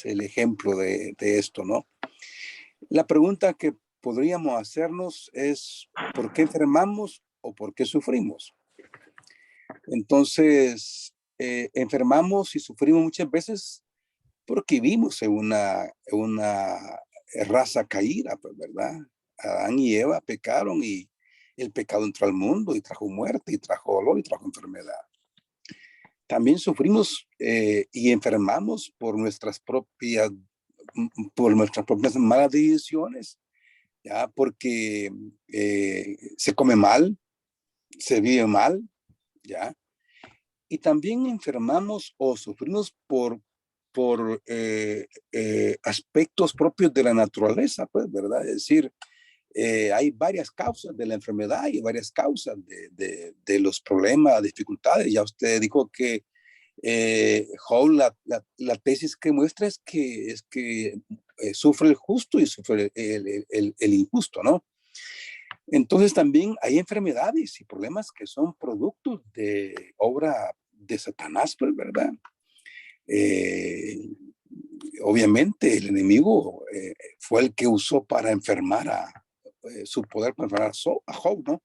el ejemplo de esto, ¿no? La pregunta que podríamos hacernos es, ¿por qué enfermamos o por qué sufrimos? Entonces, enfermamos y sufrimos muchas veces porque vivimos en una raza caída, pues, ¿verdad? Adán y Eva pecaron y el pecado entró al mundo y trajo muerte y trajo dolor y trajo enfermedad. También sufrimos y enfermamos por nuestras propias malas decisiones, ya, porque se come mal, se vive mal, ya. Y también enfermamos o sufrimos por aspectos propios de la naturaleza, pues, ¿verdad? Es decir, hay varias causas de la enfermedad y varias causas de los problemas, dificultades. Ya usted dijo que Job, la tesis que muestra es que sufre el justo y sufre el injusto, ¿no? Entonces también hay enfermedades y problemas que son productos de obra de Satanás, pues, ¿verdad? Obviamente el enemigo fue el que usó para enfermar su poder para enfermar a Job, ¿no? O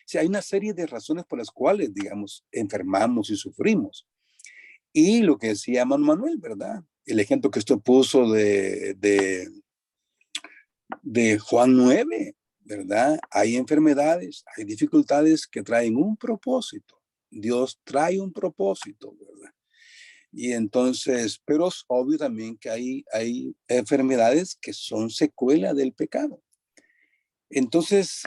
sea, hay una serie de razones por las cuales, digamos, enfermamos y sufrimos. Y lo que decía Manuel, ¿verdad? El ejemplo que usted puso de Juan 9, ¿verdad? Hay enfermedades, hay dificultades que traen un propósito. Dios trae un propósito, ¿verdad? Y entonces, pero es obvio también que hay enfermedades que son secuela del pecado. Entonces,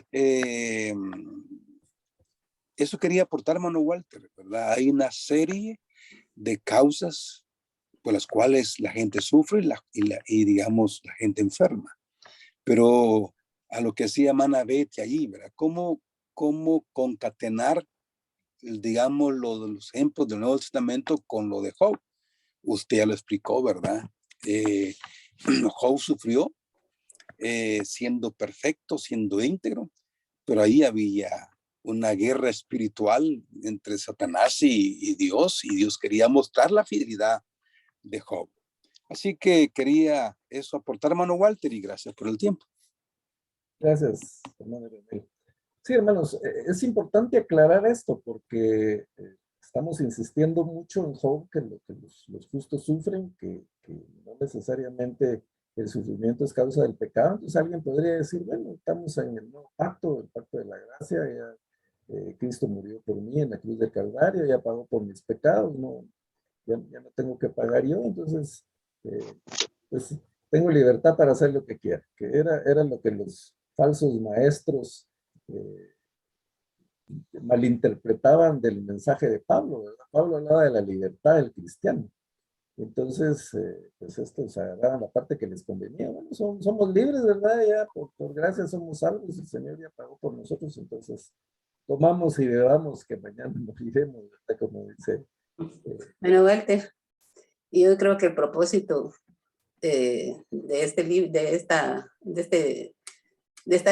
eso quería aportar, hermano Walter, ¿verdad? Hay una serie de causas por las cuales la gente sufre y digamos, la gente enferma. Pero a lo que decía hermana Betty allí, ¿verdad? ¿Cómo concatenar, digamos, los ejemplos del Nuevo Testamento con lo de Job? Usted ya lo explicó, ¿verdad? Job sufrió siendo perfecto, siendo íntegro, pero ahí había una guerra espiritual entre Satanás y Dios quería mostrar la fidelidad de Job. Así que quería eso aportar, hermano Walter, y gracias por el tiempo. Gracias, hermano René. Sí, hermanos, es importante aclarar esto porque estamos insistiendo mucho en Job que lo que los justos sufren, que no necesariamente el sufrimiento es causa del pecado. Entonces alguien podría decir, bueno, estamos en el nuevo pacto, el pacto de la gracia, ya Cristo murió por mí en la cruz del Calvario, ya pagó por mis pecados, no, ya no tengo que pagar yo, entonces pues tengo libertad para hacer lo que quiera, que era lo que los falsos maestros malinterpretaban del mensaje de Pablo, ¿verdad? Pablo hablaba de la libertad del cristiano. Entonces, pues estos agarraban la parte que les convenía. Bueno, somos libres, ¿verdad? Ya por gracia somos salvos, el Señor ya pagó por nosotros, entonces tomamos y bebamos que mañana moriremos, ¿verdad? Como dice. Bueno, Walter, yo creo que el propósito de esta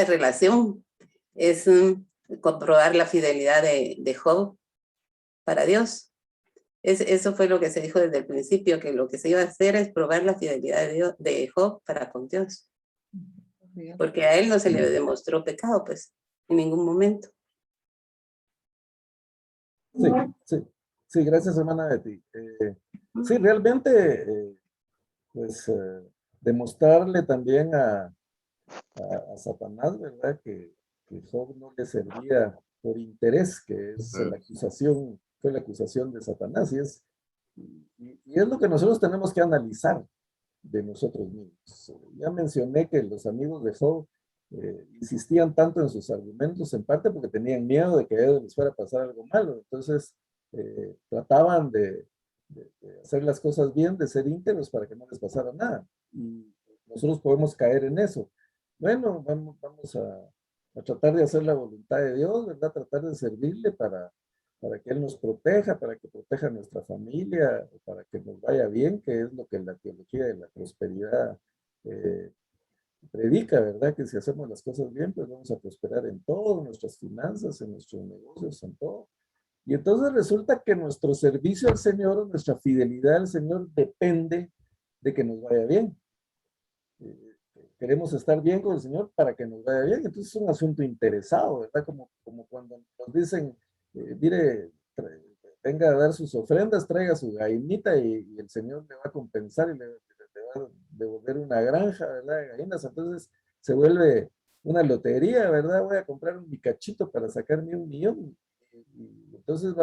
relación es comprobar la fidelidad de Job para Dios. Eso fue lo que se dijo desde el principio, que lo que se iba a hacer es probar la fidelidad de Job para con Dios. Porque a él no se le demostró pecado, pues, en ningún momento. Sí, gracias, hermana Betty. Sí, realmente, demostrarle también a Satanás, ¿verdad? Que Job no le servía por interés, que es la acusación, fue la acusación de Satanás, y es lo que nosotros tenemos que analizar de nosotros mismos. Ya mencioné que los amigos de Job insistían tanto en sus argumentos, en parte porque tenían miedo de que a ellos les fuera a pasar algo malo. Entonces, trataban de hacer las cosas bien, de ser íntegros para que no les pasara nada. Y nosotros podemos caer en eso. Bueno, vamos a tratar de hacer la voluntad de Dios, ¿verdad? Tratar de servirle para que Él nos proteja, para que proteja a nuestra familia, para que nos vaya bien, que es lo que la teología de la prosperidad predica, ¿verdad? Que si hacemos las cosas bien, pues vamos a prosperar en todo, en nuestras finanzas, en nuestros negocios, en todo. Y entonces resulta que nuestro servicio al Señor, nuestra fidelidad al Señor depende de que nos vaya bien. Queremos estar bien con el Señor para que nos vaya bien. Entonces es un asunto interesado, ¿verdad? Como cuando nos dicen, mire, venga a dar sus ofrendas, traiga su gallinita y el Señor le va a compensar y le va a devolver una granja, ¿verdad? De gallinas. Entonces se vuelve una lotería, ¿verdad? Voy a comprar un cachito para sacarme 1 millón. Y entonces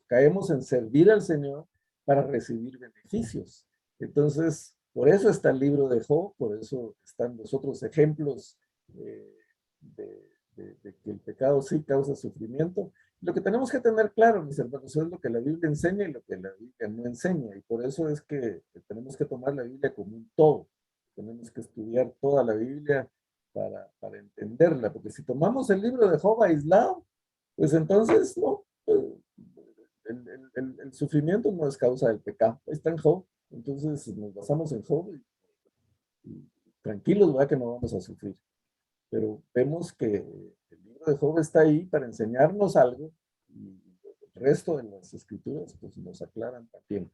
caemos en servir al Señor para recibir beneficios. Entonces, por eso está el libro de Job, por eso están los otros ejemplos de que el pecado sí causa sufrimiento. Lo que tenemos que tener claro, mis hermanos, es lo que la Biblia enseña y lo que la Biblia no enseña. Y por eso es que tenemos que tomar la Biblia como un todo. Tenemos que estudiar toda la Biblia para entenderla. Porque si tomamos el libro de Job aislado, pues entonces, no, el sufrimiento no es causa del pecado. Ahí está en Job. Entonces nos basamos en Job y tranquilos, ¿verdad? Que no vamos a sufrir. Pero vemos que el libro de Job está ahí para enseñarnos algo y el resto de las escrituras pues nos aclaran también.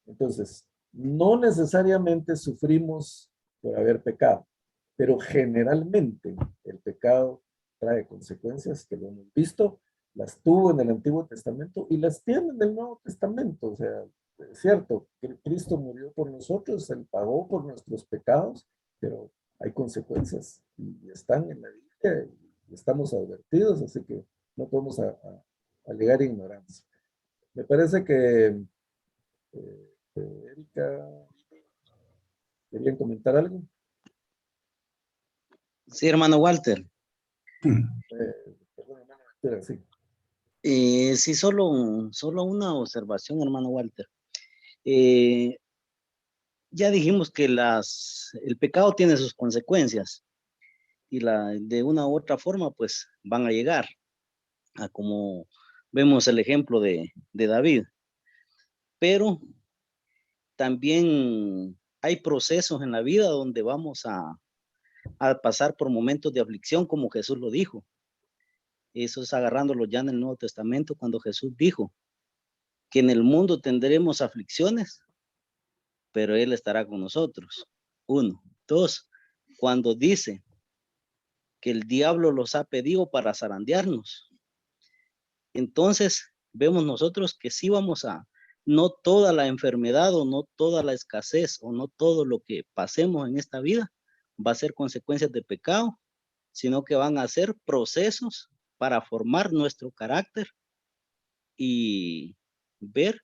Entonces, no necesariamente sufrimos por haber pecado, pero generalmente el pecado trae consecuencias que lo hemos visto, las tuvo en el Antiguo Testamento y las tiene en el Nuevo Testamento. O sea, es cierto, que Cristo murió por nosotros, Él pagó por nuestros pecados, pero hay consecuencias y están en la Biblia y estamos advertidos, así que no podemos alegar ignorancia. Me parece que Erika, ¿querían comentar algo? Sí, hermano Walter. Perdón, hermano, sí. Sí, solo una observación, hermano Walter. Ya dijimos que el pecado tiene sus consecuencias y de una u otra forma pues van a llegar a como vemos el ejemplo de David. Pero también hay procesos en la vida donde vamos a pasar por momentos de aflicción, como Jesús lo dijo. Eso es agarrándolo ya en el Nuevo Testamento, cuando Jesús dijo que en el mundo tendremos aflicciones, pero Él estará con nosotros. 1. 2. Cuando dice que el diablo los ha pedido para zarandearnos. Entonces, vemos nosotros que sí vamos no toda la enfermedad o no toda la escasez o no todo lo que pasemos en esta vida va a ser consecuencias de pecado, sino que van a ser procesos para formar nuestro carácter y ver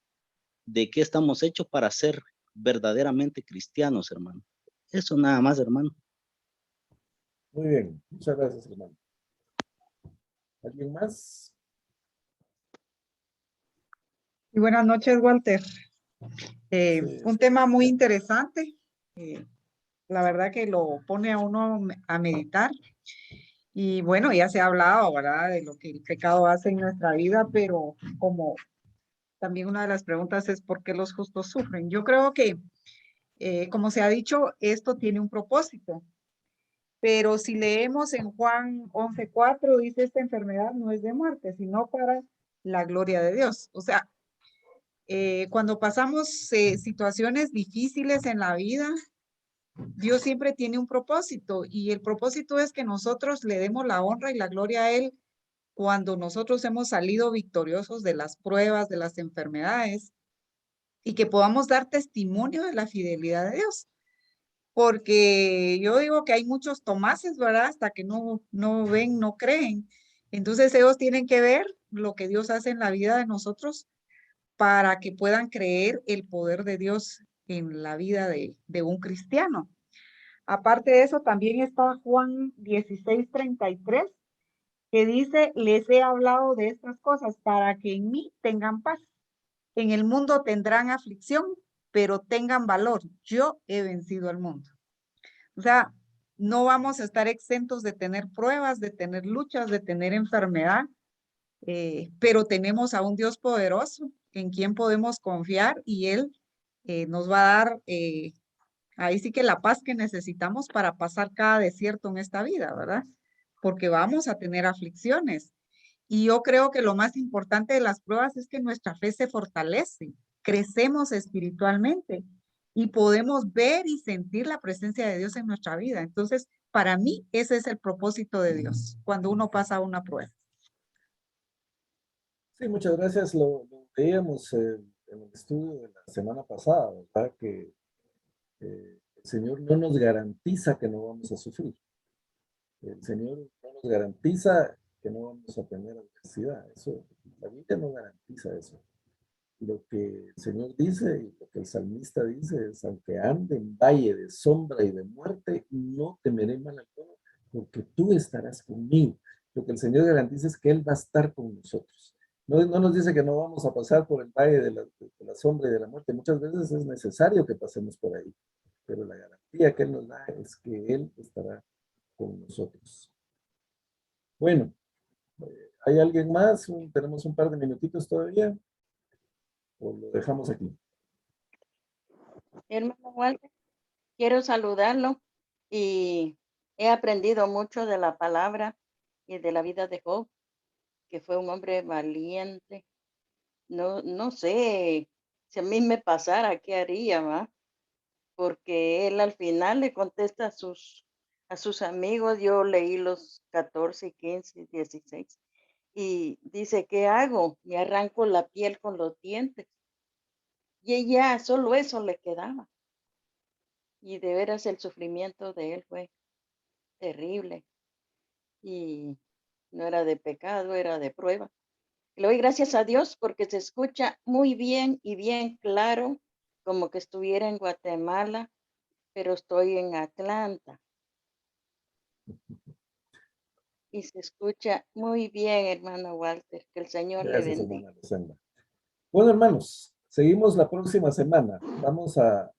de qué estamos hechos para ser verdaderamente cristianos, hermano. Eso nada más, hermano. Muy bien, muchas gracias, hermano. ¿Alguien más? Y buenas noches, Walter. Sí, Un tema muy interesante. La verdad que lo pone a uno a meditar. Y bueno, ya se ha hablado, ¿verdad?, de lo que el pecado hace en nuestra vida, pero como también una de las preguntas es ¿por qué los justos sufren? Yo creo que, como se ha dicho, esto tiene un propósito. Pero si leemos en Juan 11:4, dice esta enfermedad no es de muerte, sino para la gloria de Dios. O sea, cuando pasamos situaciones difíciles en la vida, Dios siempre tiene un propósito y el propósito es que nosotros le demos la honra y la gloria a Él cuando nosotros hemos salido victoriosos de las pruebas, de las enfermedades y que podamos dar testimonio de la fidelidad de Dios. Porque yo digo que hay muchos Tomases, ¿verdad? Hasta que no ven, no creen. Entonces ellos tienen que ver lo que Dios hace en la vida de nosotros para que puedan creer el poder de Dios en la vida de un cristiano. Aparte de eso, también está Juan 16:33, que dice, les he hablado de estas cosas para que en mí tengan paz. En el mundo tendrán aflicción, pero tengan valor. Yo he vencido al mundo. O sea, no vamos a estar exentos de tener pruebas, de tener luchas, de tener enfermedad, pero tenemos a un Dios poderoso en quien podemos confiar y Él nos va a dar ahí sí que la paz que necesitamos para pasar cada desierto en esta vida, ¿verdad? Porque vamos a tener aflicciones. Y yo creo que lo más importante de las pruebas es que nuestra fe se fortalece, crecemos espiritualmente y podemos ver y sentir la presencia de Dios en nuestra vida. Entonces, para mí, ese es el propósito de Dios cuando uno pasa una prueba. Sí, muchas gracias. Lo veíamos en el estudio de la semana pasada, ¿verdad? Que el Señor no nos garantiza que no vamos a sufrir. El Señor no nos garantiza que no vamos a tener adversidad. Eso, la Biblia no garantiza eso. Lo que el Señor dice y lo que el salmista dice es, aunque ande en valle de sombra y de muerte, no temeré mal alguno, porque tú estarás conmigo. Lo que el Señor garantiza es que Él va a estar con nosotros. No nos dice que no vamos a pasar por el valle de la sombra y de la muerte. Muchas veces es necesario que pasemos por ahí, pero la garantía que Él nos da es que Él estará con nosotros. Bueno, ¿hay alguien más? Tenemos un par de minutitos todavía. ¿O lo dejamos aquí? Hermano Walter, quiero saludarlo y he aprendido mucho de la palabra y de la vida de Job, que fue un hombre valiente. No sé si a mí me pasara, ¿qué haría, va? Porque él al final le contesta a sus amigos. Yo leí los 14, 15, 16 y dice, ¿qué hago? Me arranco la piel con los dientes. Y ella, solo eso le quedaba. Y de veras el sufrimiento de él fue terrible. Y no era de pecado, era de prueba. Le doy gracias a Dios porque se escucha muy bien y bien claro, como que estuviera en Guatemala, pero estoy en Atlanta. Y se escucha muy bien, hermano Walter. Que el Señor le Gracias, bendiga. hermana Rosenda. Bueno, hermanos, seguimos la próxima semana. Vamos a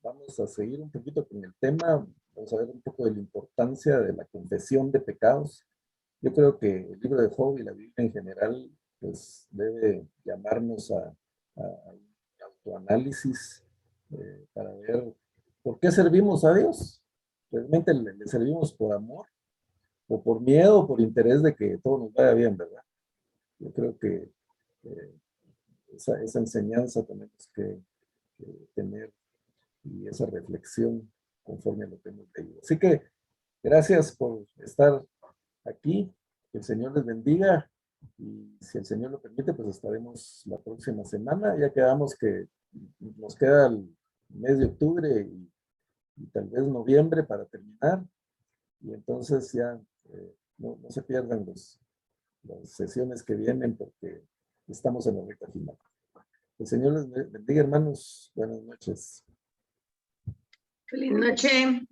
seguir un poquito con el tema. Vamos a ver un poco de la importancia de la confesión de pecados. Yo creo que el libro de Job y la Biblia en general, pues debe llamarnos a autoanálisis para ver por qué servimos a Dios. ¿Realmente le servimos por amor? ¿O por miedo o por interés de que todo nos vaya bien, verdad? Yo creo que esa enseñanza tenemos que tener y esa reflexión conforme a lo que hemos leído. Así que gracias por estar aquí. Que el Señor les bendiga y si el Señor lo permite, pues estaremos la próxima semana. Ya quedamos que nos queda el mes de octubre y tal vez noviembre para terminar. Y entonces ya no se pierdan las sesiones que vienen porque estamos en la recta final. El Señor les bendiga, hermanos. Buenas noches. Feliz noche.